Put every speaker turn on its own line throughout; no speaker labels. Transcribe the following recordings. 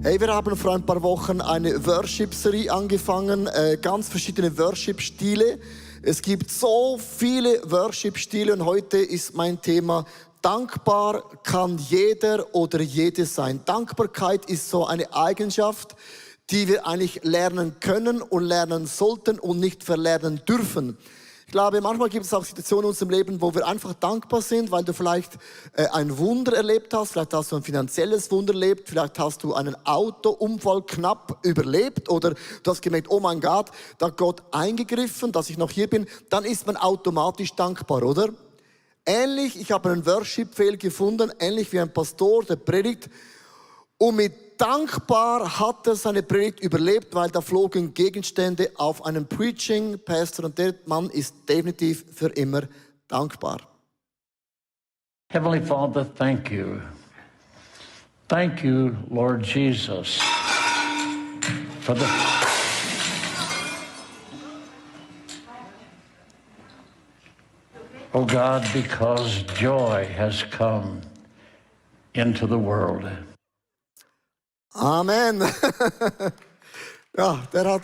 Hey, wir haben vor ein paar Wochen eine Worship-Serie angefangen, ganz verschiedene Worship-Stile. Es gibt so viele Worship-Stile und heute ist mein Thema: Dankbar kann jeder oder jede sein. Dankbarkeit ist so eine Eigenschaft, die wir eigentlich lernen können und lernen sollten und nicht verlernen dürfen. Ich glaube, manchmal gibt es auch Situationen in unserem Leben, wo wir einfach dankbar sind, weil du vielleicht ein Wunder erlebt hast, vielleicht hast du ein finanzielles Wunder erlebt, vielleicht hast du einen Autounfall knapp überlebt oder du hast gemerkt, oh mein Gott, da hat Gott eingegriffen, dass ich noch hier bin. Dann ist man automatisch dankbar, oder? Ähnlich, ich habe einen Worship-Fail gefunden, ähnlich wie ein Pastor, der predigt. Und mit dankbar hat er seine Predigt überlebt, weil da flogen Gegenstände auf einen Preaching-Pastor und der Mann ist definitiv für immer dankbar.
Heavenly Father, thank you. Thank you, Lord Jesus, for the... Oh God, because joy has come into the world.
Amen. Ja, der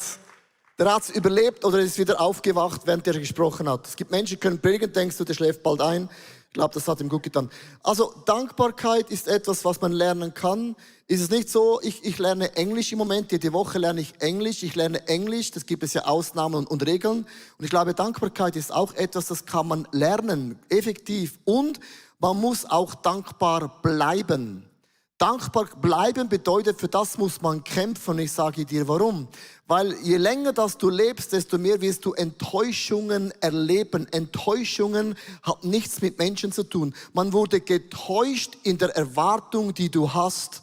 hat's überlebt oder ist wieder aufgewacht, während er gesprochen hat. Es gibt Menschen, die können predigen, denkst du, der schläft bald ein. Ich glaube, das hat ihm gut getan. Also Dankbarkeit ist etwas, was man lernen kann. Ist es nicht so, ich lerne Englisch im Moment, jede Woche lerne ich lerne Englisch, das gibt es ja Ausnahmen und Regeln. Und ich glaube, Dankbarkeit ist auch etwas, das kann man lernen, effektiv. Und man muss auch dankbar bleiben. Dankbar bleiben bedeutet, für das muss man kämpfen. Und ich sage dir warum. Weil je länger dass du lebst, desto mehr wirst du Enttäuschungen erleben. Enttäuschungen hat nichts mit Menschen zu tun. Man wurde getäuscht in der Erwartung, die du hast.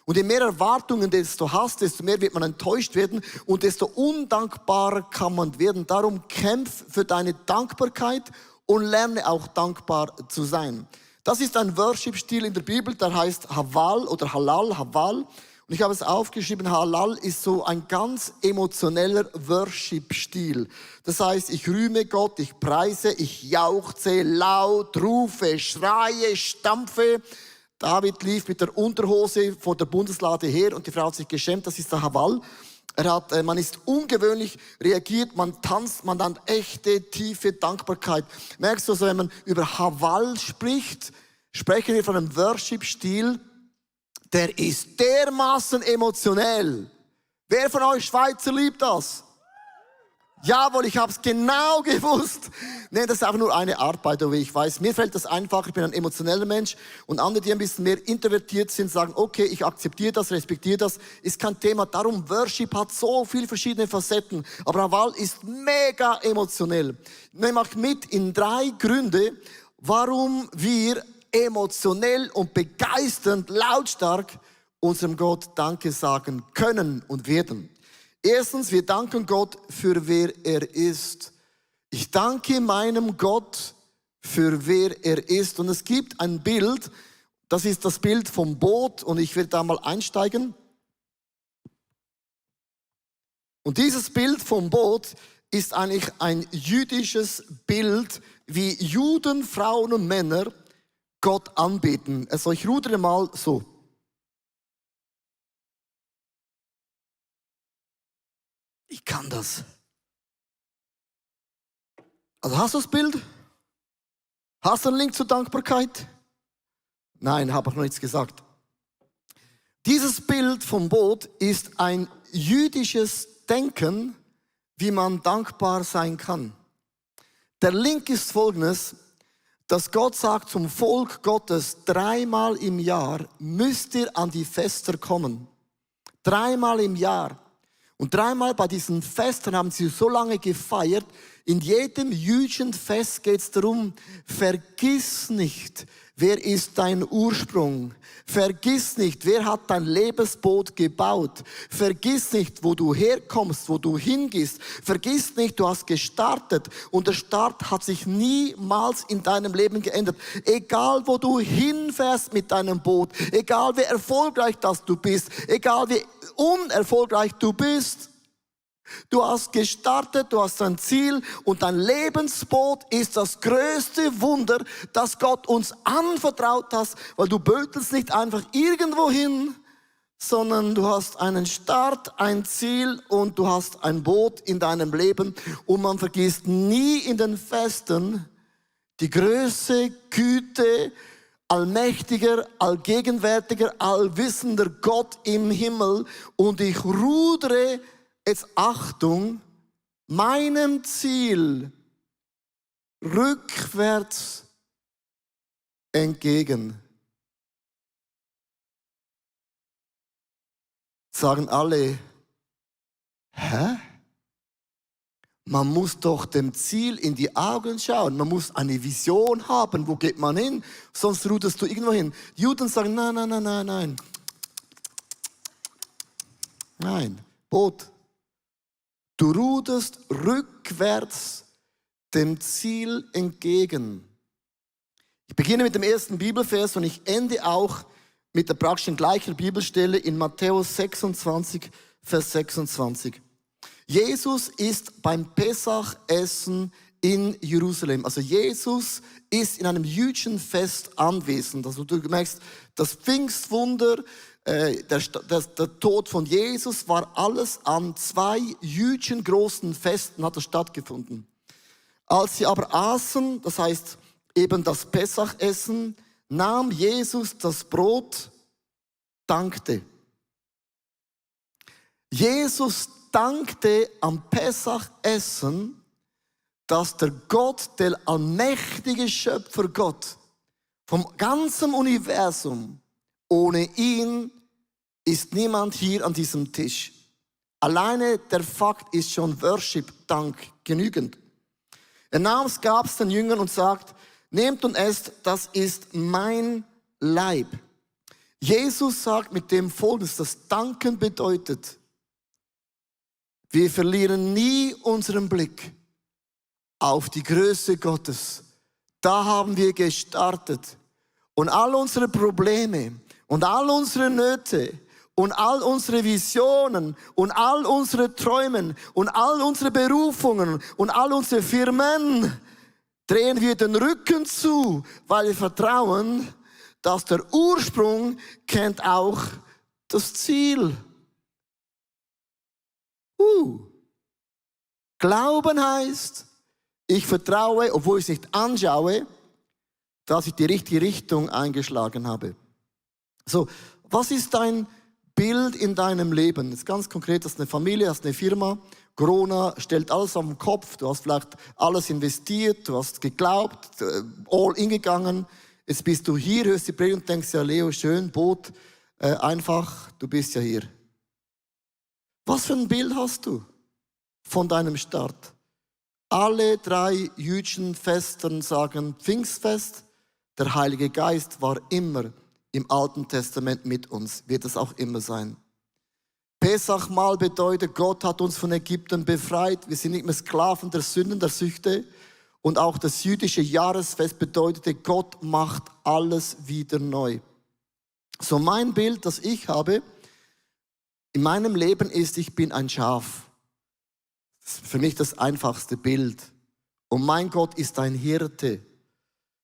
Und je mehr Erwartungen du hast, desto mehr wird man enttäuscht werden und desto undankbarer kann man werden. Darum kämpf für deine Dankbarkeit und lerne auch dankbar zu sein. Das ist ein Worship-Stil in der Bibel, der heißt Hawal oder Halal, Hawal. Und ich habe es aufgeschrieben, Halal ist so ein ganz emotioneller Worship-Stil. Das heißt, ich rühme Gott, ich preise, ich jauchze, laut, rufe, schreie, stampfe. David lief mit der Unterhose vor der Bundeslade her und die Frau hat sich geschämt, das ist der Hawal. Man ist ungewöhnlich reagiert, man tanzt, man hat echte, tiefe Dankbarkeit. Merkst du, also, wenn man über Hawal spricht, sprechen wir von einem Worship-Stil, der ist dermaßen emotionell. Wer von euch Schweizer liebt das? Jawohl, ich habe es genau gewusst. Nee, das ist einfach nur eine Art, by the way. Ich weiß, mir fällt das einfach, ich bin ein emotioneller Mensch. Und andere, die ein bisschen mehr introvertiert sind, sagen, okay, ich akzeptiere das, respektiere das, ist kein Thema. Darum, Worship hat so viele verschiedene Facetten. Aber Hawal ist mega emotionell. Nehmt euch mit in 3 Gründe, warum wir emotionell und begeisternd, lautstark unserem Gott Danke sagen können und werden. Erstens, wir danken Gott für wer er ist. Ich danke meinem Gott für wer er ist. Und es gibt ein Bild, das ist das Bild vom Boot und ich werde da mal einsteigen. Und dieses Bild vom Boot ist eigentlich ein jüdisches Bild, wie Juden, Frauen und Männer Gott anbeten. Also ich rudere mal so. Ich kann das. Also hast du das Bild? Hast du einen Link zur Dankbarkeit? Nein, habe ich noch nichts gesagt. Dieses Bild vom Boot ist ein jüdisches Denken, wie man dankbar sein kann. Der Link ist folgendes, dass Gott sagt zum Volk Gottes, 3-mal im Jahr müsst ihr an die Fester kommen. 3-mal im Jahr. Und 3-mal bei diesen Festen haben sie so lange gefeiert. In jedem jüdischen Fest geht es darum, vergiss nicht, wer ist dein Ursprung. Vergiss nicht, wer hat dein Lebensboot gebaut. Vergiss nicht, wo du herkommst, wo du hingehst. Vergiss nicht, du hast gestartet und der Start hat sich niemals in deinem Leben geändert. Egal, wo du hinfährst mit deinem Boot, egal wie erfolgreich das du bist, egal wie unerfolgreich du bist, du hast gestartet, du hast ein Ziel und dein Lebensboot ist das größte Wunder, das Gott uns anvertraut hat, weil du bötelst nicht einfach irgendwo hin, sondern du hast einen Start, ein Ziel und du hast ein Boot in deinem Leben. Und man vergisst nie in den Festen die Größe, Güte, allmächtiger, allgegenwärtiger, allwissender Gott im Himmel. Und ich rudere, jetzt Achtung, meinem Ziel rückwärts entgegen. Sagen alle, hä? Man muss doch dem Ziel in die Augen schauen. Man muss eine Vision haben. Wo geht man hin? Sonst ruderst du irgendwo hin. Die Juden sagen, nein, nein, nein, nein, nein. Nein, Boot. Du ruderst rückwärts dem Ziel entgegen. Ich beginne mit dem ersten Bibelvers und ich ende auch mit der praktischen gleichen Bibelstelle in Matthäus 26, Vers 26. Jesus ist beim Pesachessen in Jerusalem. Also Jesus ist in einem jüdischen Fest anwesend. Also du merkst, das Pfingstwunder, der Tod von Jesus war alles an 2 jüdischen großen Festen hat es stattgefunden. Als sie aber aßen, das heißt eben das Pesachessen, nahm Jesus das Brot, dankte. Jesus dankte am Pesachessen, dass der Gott, der allmächtige Schöpfergott vom ganzen Universum, ohne ihn ist niemand hier an diesem Tisch. Alleine der Fakt ist schon Worship, Dank, genügend. Er nahm es, gab es den Jüngern und sagt, nehmt und esst, das ist mein Leib. Jesus sagt mit dem Folgendes, das Danken bedeutet, wir verlieren nie unseren Blick auf die Größe Gottes. Da haben wir gestartet. Und all unsere Probleme und all unsere Nöte und all unsere Visionen und all unsere Träume und all unsere Berufungen und all unsere Firmen drehen wir den Rücken zu, weil wir vertrauen, dass der Ursprung kennt auch das Ziel. Glauben heißt, ich vertraue, obwohl ich es nicht anschaue, dass ich die richtige Richtung eingeschlagen habe. So, was ist dein Bild in deinem Leben? Das ist ganz konkret, du hast eine Familie, hast eine Firma, Corona stellt alles auf den Kopf, du hast vielleicht alles investiert, du hast geglaubt, all in gegangen, jetzt bist du hier, hörst die Predigt und denkst, ja Leo, schön, Boot, einfach, du bist ja hier. Was für ein Bild hast du von deinem Start? Alle 3 jüdischen Festen sagen Pfingstfest, der Heilige Geist war immer im Alten Testament mit uns, wird es auch immer sein. Pesachmahl bedeutet, Gott hat uns von Ägypten befreit, wir sind nicht mehr Sklaven der Sünden, der Süchte. Und auch das jüdische Jahresfest bedeutete, Gott macht alles wieder neu. So mein Bild, das ich habe, in meinem Leben ist, ich bin ein Schaf. Das ist für mich das einfachste Bild. Und mein Gott ist ein Hirte.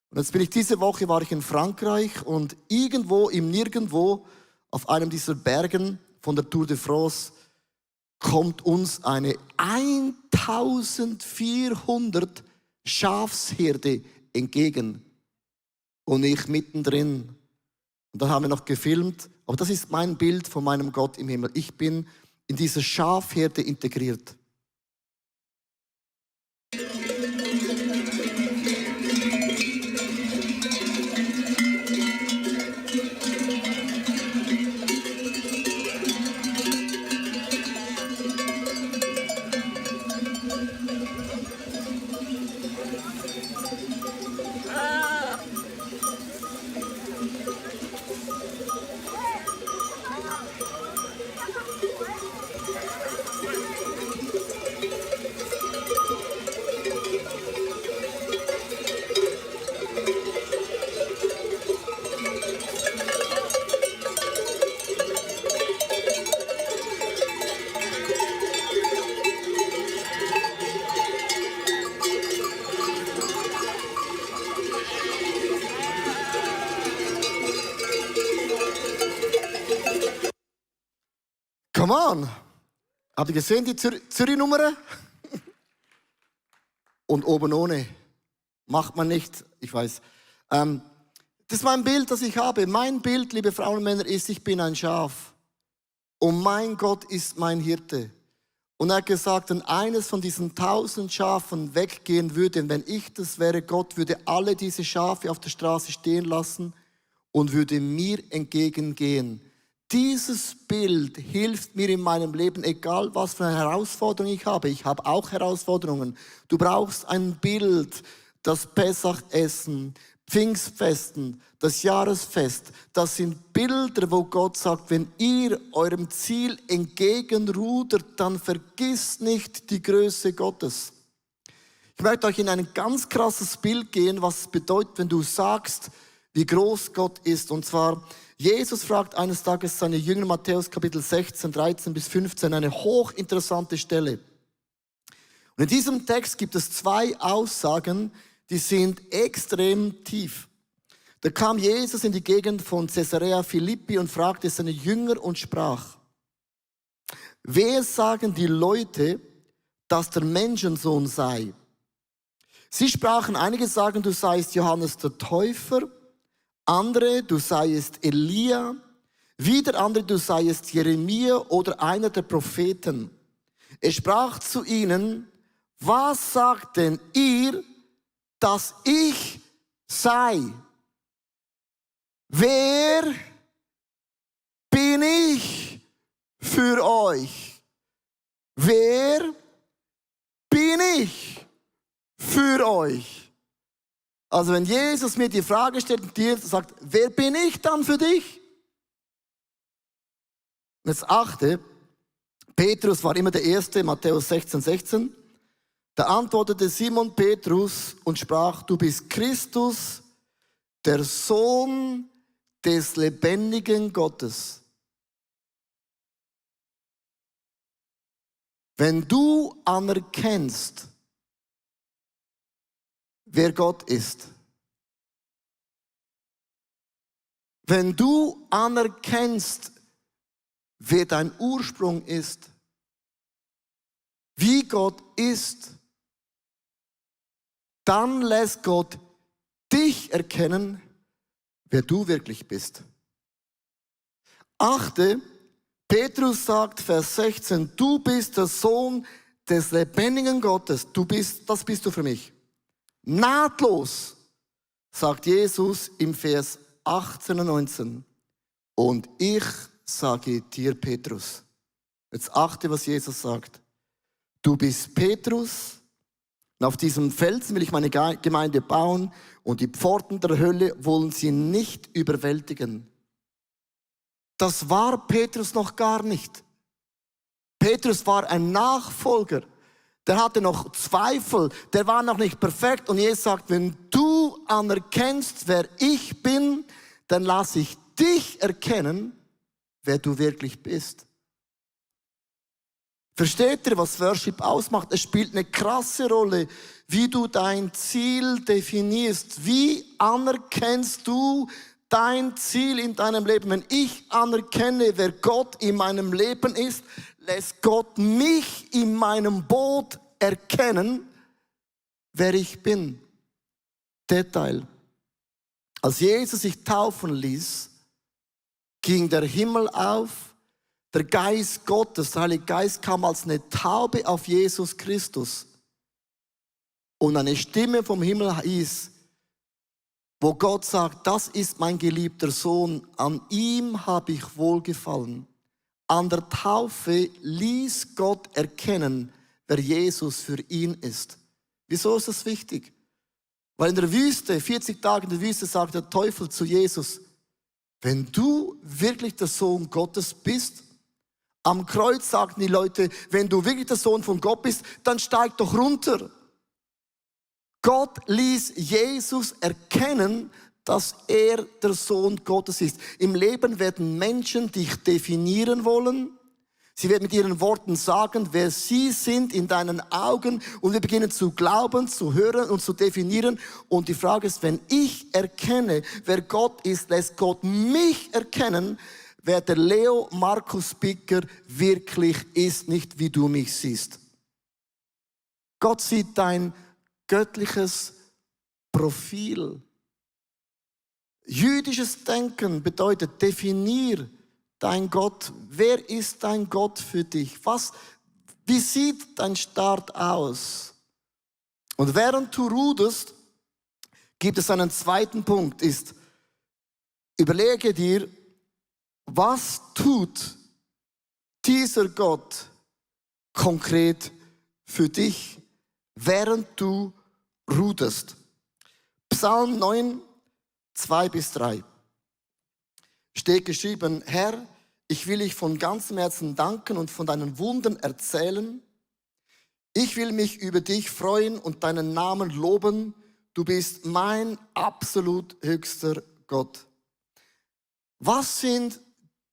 Und jetzt diese Woche war ich in Frankreich und irgendwo im Nirgendwo auf einem dieser Bergen von der Tour de France kommt uns eine 1400 Schafsherde entgegen. Und ich mittendrin. Und dann haben wir noch gefilmt. Aber das ist mein Bild von meinem Gott im Himmel. Ich bin in dieser Schafherde integriert. Come on. Habt ihr gesehen, die Zürich-Nummer? Und oben ohne. Macht man nicht, ich weiß. Das ist mein Bild, das ich habe. Mein Bild, liebe Frauen und Männer, ist, ich bin ein Schaf. Und mein Gott ist mein Hirte. Und er hat gesagt, wenn eines von diesen 1000 Schafen weggehen würde, wenn ich das wäre, Gott würde alle diese Schafe auf der Straße stehen lassen und würde mir entgegengehen. Dieses Bild hilft mir in meinem Leben, egal was für eine Herausforderung ich habe. Ich habe auch Herausforderungen. Du brauchst ein Bild, das Pessachessen, Pfingstfesten, das Jahresfest. Das sind Bilder, wo Gott sagt, wenn ihr eurem Ziel entgegenrudert, dann vergisst nicht die Größe Gottes. Ich möchte euch in ein ganz krasses Bild gehen, was es bedeutet, wenn du sagst, wie groß Gott ist. Und zwar, Jesus fragt eines Tages seine Jünger, Matthäus Kapitel 16, 13 bis 15, eine hochinteressante Stelle. Und in diesem Text gibt es 2 Aussagen, die sind extrem tief. Da kam Jesus in die Gegend von Caesarea Philippi und fragte seine Jünger und sprach, wer sagen die Leute, dass der Menschensohn sei? Sie sprachen, einige sagen, du seist Johannes der Täufer, andere, du seiest Elia, wieder andere, du seiest Jeremia oder einer der Propheten. Er sprach zu ihnen, was sagt denn ihr, dass ich sei? Wer bin ich für euch? Wer bin ich für euch? Also wenn Jesus mir die Frage stellt und dir sagt, wer bin ich dann für dich? Und jetzt achte, Petrus war immer der Erste, Matthäus 16, 16. Da antwortete Simon Petrus und sprach, du bist Christus, der Sohn des lebendigen Gottes. Wenn du anerkennst, wer Gott ist, wenn du anerkennst, wer dein Ursprung ist, wie Gott ist, dann lässt Gott dich erkennen, wer du wirklich bist. Achte, Petrus sagt, Vers 16, du bist der Sohn des lebendigen Gottes. Das bist du für mich. Nahtlos, sagt Jesus im Vers 18 und 19. Und ich sage dir, Petrus. Jetzt achte, was Jesus sagt. Du bist Petrus. Und auf diesem Felsen will ich meine Gemeinde bauen und die Pforten der Hölle wollen sie nicht überwältigen. Das war Petrus noch gar nicht. Petrus war ein Nachfolger. Der hatte noch Zweifel. Der war noch nicht perfekt. Und Jesus sagt, wenn du anerkennst, wer ich bin, dann lasse ich dich erkennen, wer du wirklich bist. Versteht ihr, was Worship ausmacht? Es spielt eine krasse Rolle, wie du dein Ziel definierst. Wie anerkennst du dein Ziel in deinem Leben? Wenn ich anerkenne, wer Gott in meinem Leben ist, lässt Gott mich in meinem Boot erkennen, wer ich bin. Detail. Als Jesus sich taufen ließ, ging der Himmel auf. Der Geist Gottes, der Heilige Geist kam als eine Taube auf Jesus Christus. Und eine Stimme vom Himmel hieß, wo Gott sagt, das ist mein geliebter Sohn, an ihm habe ich wohlgefallen. An der Taufe ließ Gott erkennen, wer Jesus für ihn ist. Wieso ist das wichtig? Weil in der Wüste, 40 Tage in der Wüste, sagt der Teufel zu Jesus, wenn du wirklich der Sohn Gottes bist, am Kreuz sagten die Leute, wenn du wirklich der Sohn von Gott bist, dann steig doch runter. Gott ließ Jesus erkennen, dass er der Sohn Gottes ist. Im Leben werden Menschen dich definieren wollen. Sie werden mit ihren Worten sagen, wer sie sind in deinen Augen. Und wir beginnen zu glauben, zu hören und zu definieren. Und die Frage ist, wenn ich erkenne, wer Gott ist, lässt Gott mich erkennen, wer der Leo Markus Bicker wirklich ist, nicht wie du mich siehst. Gott sieht dein göttliches Profil. Jüdisches Denken bedeutet, definier dein Gott. Wer ist dein Gott für dich? Wie sieht dein Start aus? Und während du ruderst, gibt es einen zweiten Punkt, ist, überlege dir, was tut dieser Gott konkret für dich, während du ruderst. Psalm 9, 2-3 steht geschrieben, Herr, ich will dich von ganzem Herzen danken und von deinen Wundern erzählen. Ich will mich über dich freuen und deinen Namen loben. Du bist mein absolut höchster Gott. Was sind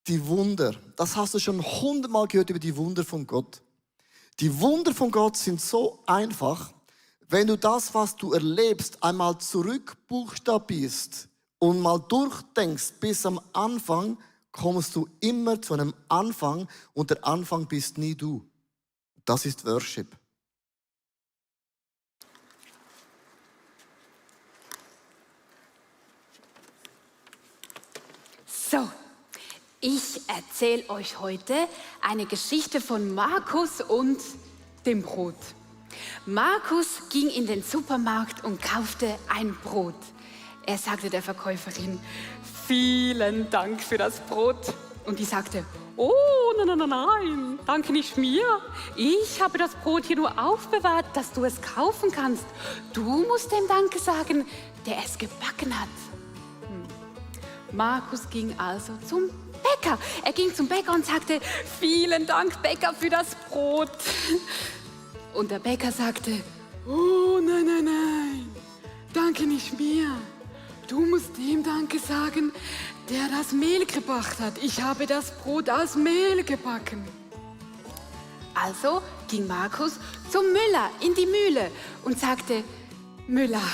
die Wunder? Das hast du schon 100-mal gehört über die Wunder von Gott. Die Wunder von Gott sind so einfach, wenn du das, was du erlebst, einmal zurückbuchstabierst und mal durchdenkst bis am Anfang, kommst du immer zu einem Anfang und der Anfang bist nie du. Das ist Worship.
So, ich erzähle euch heute eine Geschichte von Markus und dem Brot. Markus ging in den Supermarkt und kaufte ein Brot. Er sagte der Verkäuferin, vielen Dank für das Brot. Und die sagte, oh, nein, danke nicht mir. Ich habe das Brot hier nur aufbewahrt, dass du es kaufen kannst. Du musst dem Danke sagen, der es gebacken hat. Markus ging also zum Bäcker. Er ging zum Bäcker und sagte, vielen Dank, Bäcker, für das Brot. Und der Bäcker sagte, oh, nein, danke nicht mir. Du musst dem Danke sagen, der das Mehl gebracht hat. Ich habe das Brot aus Mehl gebacken. Also ging Markus zum Müller in die Mühle und sagte, Müller,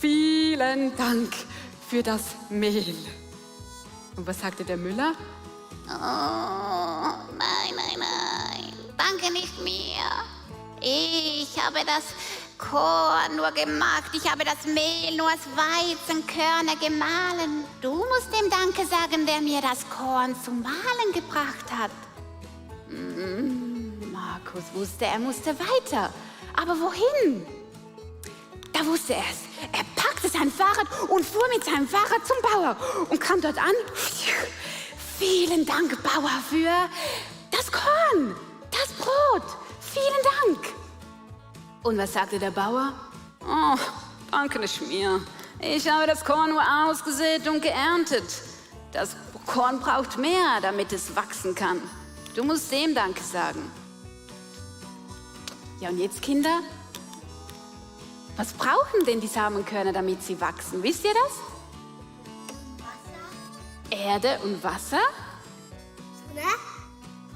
vielen Dank für das Mehl. Und was sagte der Müller?
Oh, nein, danke nicht mir. Ich habe das Korn nur gemacht, ich habe das Mehl nur aus Weizenkörner gemahlen. Du musst dem Danke sagen, der mir das Korn zum Mahlen gebracht hat.
Markus wusste, er musste weiter. Aber wohin? Da wusste er es. Er packte sein Fahrrad und fuhr mit seinem Fahrrad zum Bauer und kam dort an. Vielen Dank, Bauer, für das Korn, das Brot. Vielen Dank. Und was sagte der Bauer? Oh, danke nicht mir. Ich habe das Korn nur ausgesät und geerntet. Das Korn braucht mehr, damit es wachsen kann. Du musst dem Danke sagen. Ja, und jetzt, Kinder? Was brauchen denn die Samenkörner, damit sie wachsen? Wisst ihr das? Wasser. Erde und Wasser?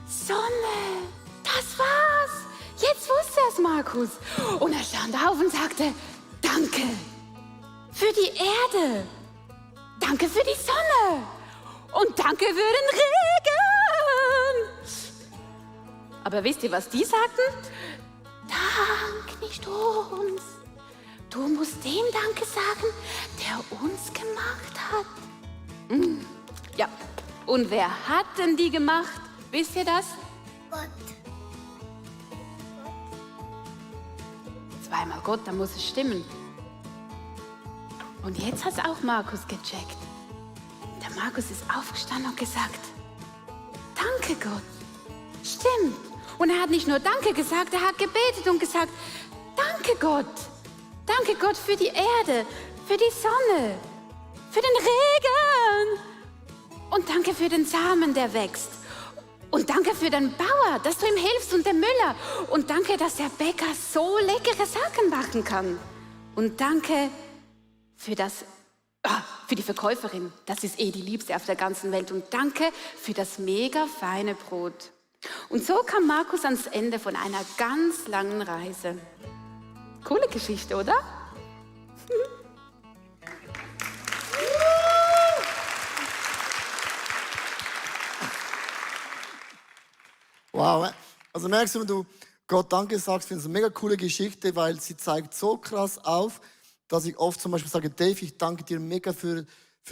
Sonne. Das war's. Jetzt wusste es Markus. Und er stand auf und sagte, danke für die Erde. Danke für die Sonne. Und danke für den Regen. Aber wisst ihr, was die sagten? Dank nicht uns. Du musst dem Danke sagen, der uns gemacht hat. Ja, und wer hat denn die gemacht? Wisst ihr das?
Gott.
Zweimal Gott, da muss es stimmen. Und jetzt hat es auch Markus gecheckt. Der Markus ist aufgestanden und gesagt, danke Gott. Stimmt. Und er hat nicht nur Danke gesagt, er hat gebetet und gesagt, danke Gott. Danke Gott für die Erde, für die Sonne, für den Regen. Und danke für den Samen, der wächst. Und danke für den Bauer, dass du ihm hilfst und dem Müller. Und danke, dass der Bäcker so leckere Sachen machen kann. Und danke für die Verkäuferin. Das ist die Liebste auf der ganzen Welt. Und danke für das mega feine Brot. Und so kam Markus ans Ende von einer ganz langen Reise. Coole Geschichte, oder?
Wow. Also merkst du, wenn du Gott Danke sagst, finde ich es eine mega coole Geschichte, weil sie zeigt so krass auf, dass ich oft zum Beispiel sage, Dave, ich danke dir mega für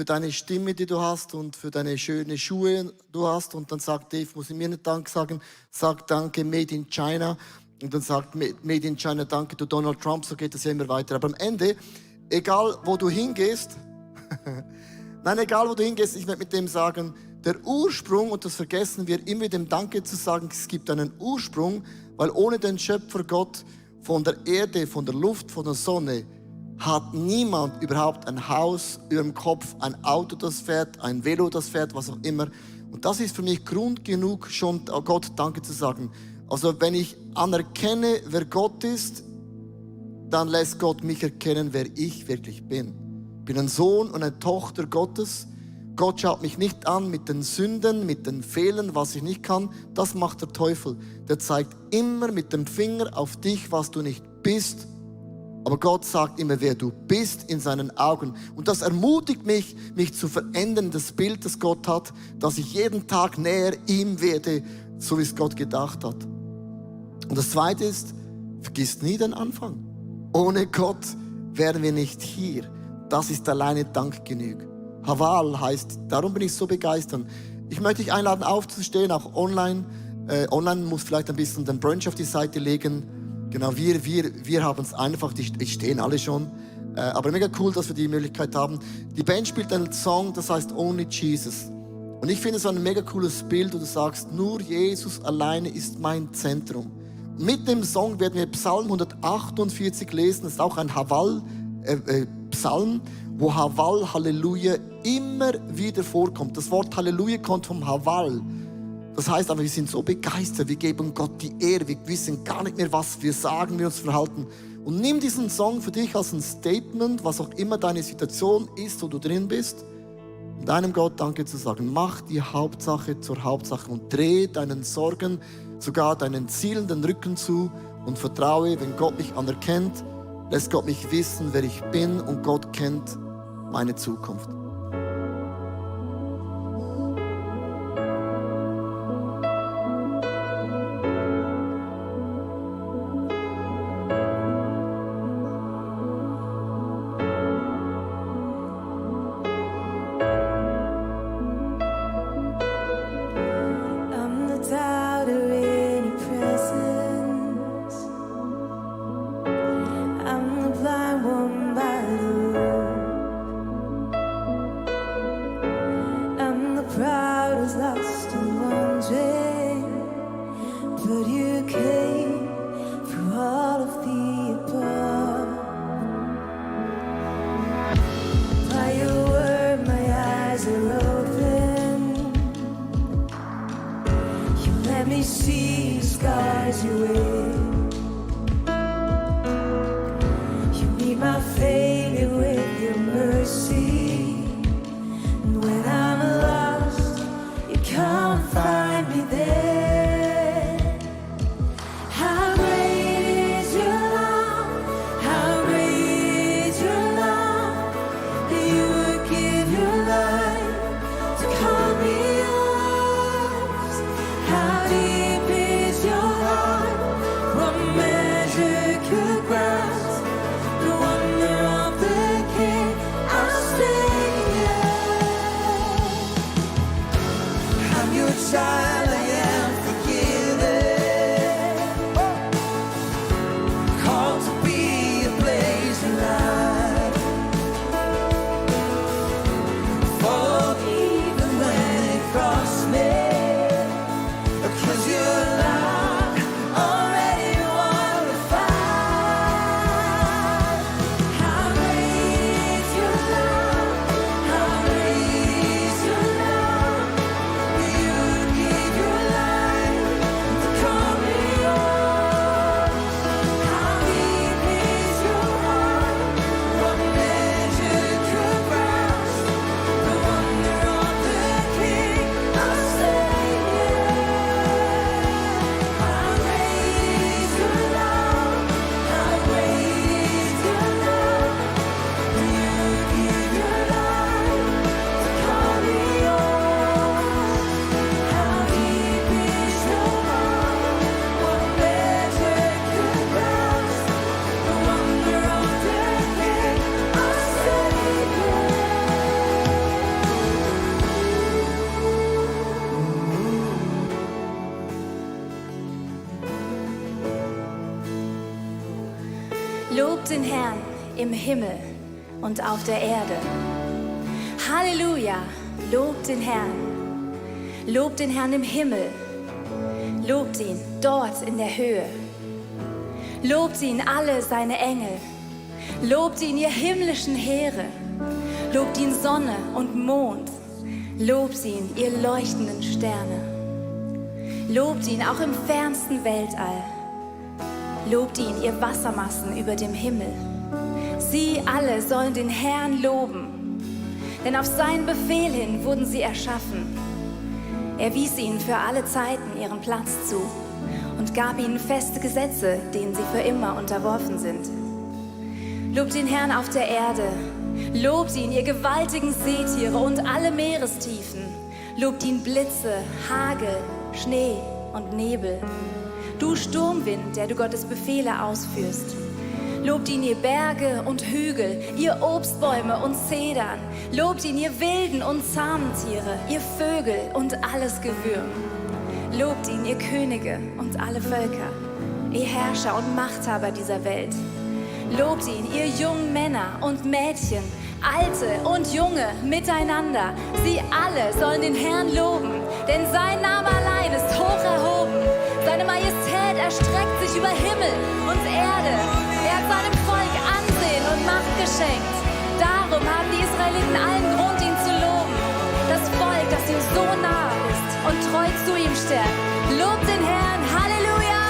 deine Stimme, die du hast und für deine schönen Schuhe, die du hast. Und dann sagt Dave, muss ich mir nicht Danke sagen, sag Danke, Made in China. Und dann sagt Made in China Danke zu Donald Trump, so geht das ja immer weiter. Aber am Ende, egal wo du hingehst, ich werde mit dem sagen, der Ursprung, und das vergessen wir immer, dem Danke zu sagen, es gibt einen Ursprung, weil ohne den Schöpfer Gott von der Erde, von der Luft, von der Sonne, hat niemand überhaupt ein Haus über dem Kopf, ein Auto, das fährt, ein Velo, das fährt, was auch immer. Und das ist für mich Grund genug, schon Gott Danke zu sagen. Also wenn ich anerkenne, wer Gott ist, dann lässt Gott mich erkennen, wer ich wirklich bin. Ich bin ein Sohn und eine Tochter Gottes. Gott schaut mich nicht an mit den Sünden, mit den Fehlern, was ich nicht kann. Das macht der Teufel. Der zeigt immer mit dem Finger auf dich, was du nicht bist. Aber Gott sagt immer, wer du bist in seinen Augen. Und das ermutigt mich, mich zu verändern, das Bild, das Gott hat, dass ich jeden Tag näher ihm werde, so wie es Gott gedacht hat. Und das Zweite ist, vergiss nie den Anfang. Ohne Gott wären wir nicht hier. Das ist alleine Dank genug. Haval heißt, darum bin ich so begeistert. Ich möchte dich einladen, aufzustehen, auch online. Online muss vielleicht ein bisschen den Brunch auf die Seite legen. Genau, wir haben es einfach, die stehen alle schon. Aber mega cool, dass wir die Möglichkeit haben. Die Band spielt einen Song, das heißt Only Jesus. Und ich finde es ein mega cooles Bild, wo du sagst, nur Jesus alleine ist mein Zentrum. Mit dem Song werden wir Psalm 148 lesen. Das ist auch ein Haval-Psalm, wo Haval, Halleluja, immer wieder vorkommt. Das Wort Halleluja kommt vom Haval. Das heißt aber, wir sind so begeistert, wir geben Gott die Ehre, wir wissen gar nicht mehr, was wir sagen, wie wir uns verhalten. Und nimm diesen Song für dich als ein Statement, was auch immer deine Situation ist, wo du drin bist, und deinem Gott Danke zu sagen. Mach die Hauptsache zur Hauptsache und dreh deinen Sorgen, sogar deinen Zielen den Rücken zu und vertraue, wenn Gott mich anerkennt, lässt Gott mich wissen, wer ich bin, und Gott kennt meine Zukunft.
How deep is your heart? What Lobt den Herrn im Himmel und auf der Erde. Halleluja, lobt den Herrn. Lobt den Herrn im Himmel. Lobt ihn dort in der Höhe. Lobt ihn alle seine Engel. Lobt ihn ihr himmlischen Heere. Lobt ihn Sonne und Mond. Lobt ihn ihr leuchtenden Sterne. Lobt ihn auch im fernsten Weltall. Lobt ihn ihr Wassermassen über dem Himmel. Sie alle sollen den Herrn loben, denn auf seinen Befehl hin wurden sie erschaffen. Er wies ihnen für alle Zeiten ihren Platz zu und gab ihnen feste Gesetze, denen sie für immer unterworfen sind. Lobt den Herrn auf der Erde, lobt ihn, ihr gewaltigen Seetiere und alle Meerestiefen. Lobt ihn Blitze, Hagel, Schnee und Nebel. Du Sturmwind, der du Gottes Befehle ausführst. Lobt ihn, ihr Berge und Hügel, ihr Obstbäume und Zedern. Lobt ihn, ihr wilden und zahmen Tiere, ihr Vögel und alles Gewürm. Lobt ihn, ihr Könige und alle Völker, ihr Herrscher und Machthaber dieser Welt. Lobt ihn, ihr jungen Männer und Mädchen, Alte und Junge miteinander. Sie alle sollen den Herrn loben, denn sein Name allein ist hoch erhoben. Seine Majestät erstreckt sich über Himmel und Erde. Er hat seinem Volk Ansehen und Macht geschenkt. Darum haben die Israeliten allen Grund, ihn zu loben. Das Volk, das ihm so nahe ist und treu zu ihm stärkt. Lobt den Herrn, Halleluja!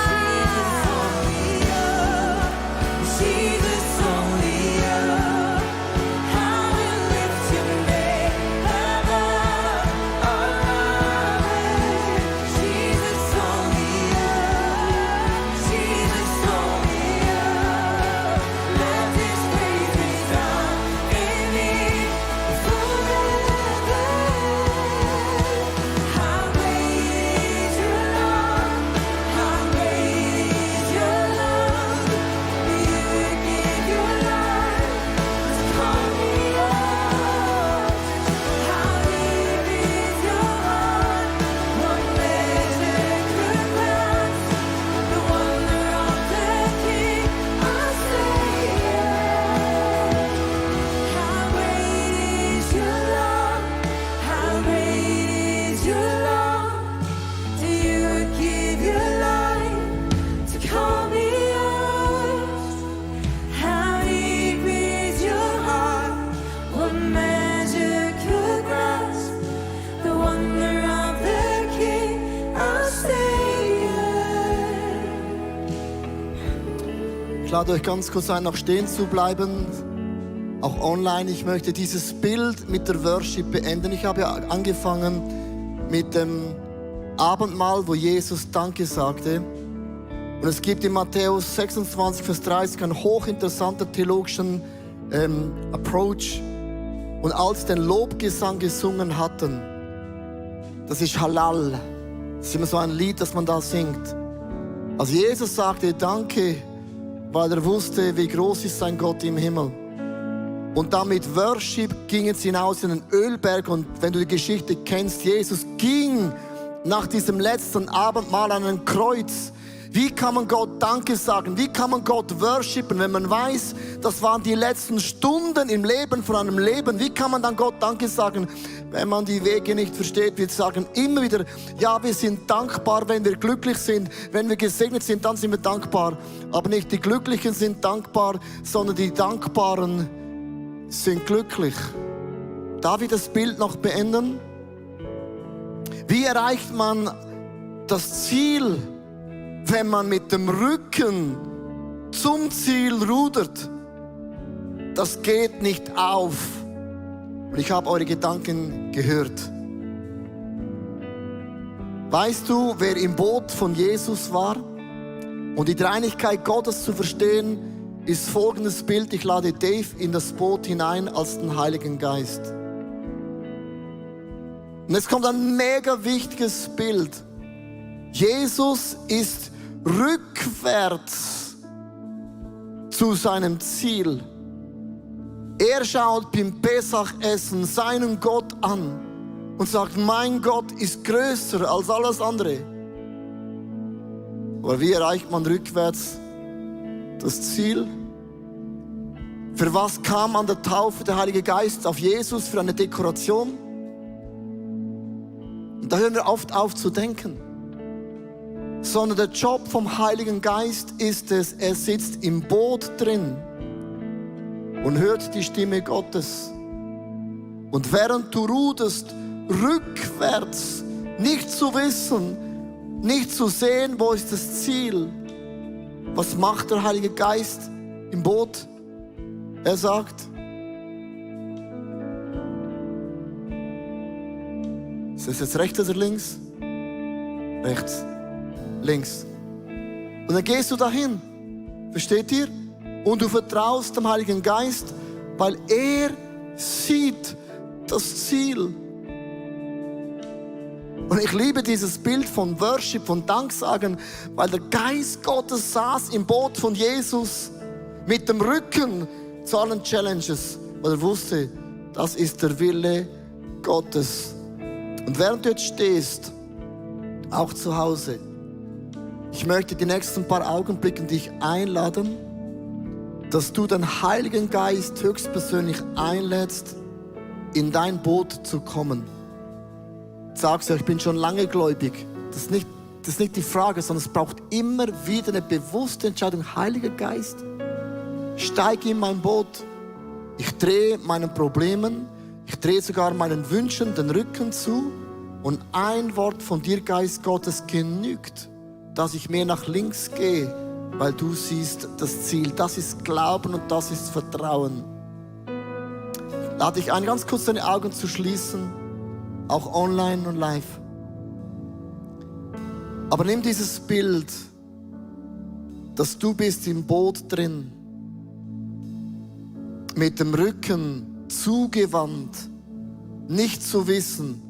Ich lade euch ganz kurz ein, noch stehen zu bleiben, auch online. Ich möchte dieses Bild mit der Worship beenden. Ich habe ja angefangen mit dem Abendmahl, wo Jesus Danke sagte. Und es gibt in Matthäus 26, Vers 30 einen hochinteressanten theologischen Approach. Und als den Lobgesang gesungen hatten, das ist Halal, das ist immer so ein Lied, das man da singt. Also Jesus sagte Danke, weil er wusste, wie groß ist sein Gott im Himmel. Und dann mit Worship gingen sie hinaus in den Ölberg. Und wenn du die Geschichte kennst, Jesus ging nach diesem letzten Abendmahl an ein Kreuz. Wie kann man Gott Danke sagen? Wie kann man Gott worshipen, wenn man weiß, das waren die letzten Stunden im Leben von einem Leben? Wie kann man dann Gott Danke sagen, wenn man die Wege nicht versteht? Wir sagen immer wieder, ja, wir sind dankbar, wenn wir glücklich sind. Wenn wir gesegnet sind, dann sind wir dankbar. Aber nicht die Glücklichen sind dankbar, sondern die Dankbaren sind glücklich. Darf ich das Bild noch beenden? Wie erreicht man das Ziel, wenn man mit dem Rücken zum Ziel rudert? Das geht nicht auf. Und ich habe eure Gedanken gehört. Weißt du, wer im Boot von Jesus war? Und die Dreieinigkeit Gottes zu verstehen, ist folgendes Bild. Ich lade Dave in das Boot hinein als den Heiligen Geist. Und jetzt kommt ein mega wichtiges Bild. Jesus ist rückwärts zu seinem Ziel. Er schaut beim Pesach-Essen seinen Gott an und sagt, mein Gott ist größer als alles andere. Aber wie erreicht man rückwärts das Ziel? Für was kam an der Taufe der Heilige Geist auf Jesus? Für eine Dekoration? Und da hören wir oft auf zu denken. Sondern der Job vom Heiligen Geist ist es, er sitzt im Boot drin und hört die Stimme Gottes. Und während du ruderst, rückwärts, nicht zu wissen, nicht zu sehen, wo ist das Ziel. Was macht der Heilige Geist im Boot? Er sagt, ist das jetzt rechts oder links? Rechts, links. Und dann gehst du dahin, versteht ihr? Und du vertraust dem Heiligen Geist, weil er sieht das Ziel. Und ich liebe dieses Bild von Worship, von Danksagen, weil der Geist Gottes saß im Boot von Jesus mit dem Rücken zu allen Challenges, weil er wusste, das ist der Wille Gottes. Und während du jetzt stehst, auch zu Hause, ich möchte die nächsten paar Augenblicke dich einladen, dass du den Heiligen Geist höchstpersönlich einlädst, in dein Boot zu kommen. Sagst du, ich bin schon lange gläubig. Das ist nicht die Frage, sondern es braucht immer wieder eine bewusste Entscheidung. Heiliger Geist, steig in mein Boot. Ich drehe meinen Problemen, ich drehe sogar meinen Wünschen den Rücken zu. Und ein Wort von dir, Geist Gottes, genügt, dass ich mehr nach links gehe, weil du siehst das Ziel. Das ist Glauben und das ist Vertrauen. Lade dich ein, ganz kurz deine Augen zu schließen, auch online und live. Aber nimm dieses Bild, dass du bist im Boot drin, mit dem Rücken zugewandt, nicht zu wissen,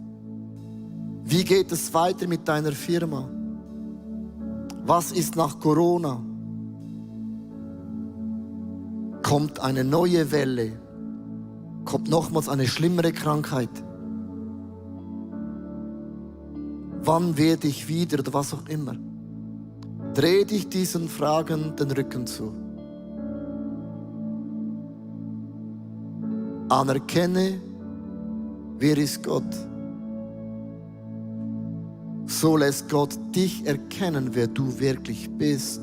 wie geht es weiter mit deiner Firma? Was ist nach Corona? Kommt eine neue Welle? Kommt nochmals eine schlimmere Krankheit? Wann werde ich wieder oder was auch immer? Dreh dich diesen Fragen den Rücken zu. Anerkenne, wer ist Gott? So lässt Gott dich erkennen, wer du wirklich bist.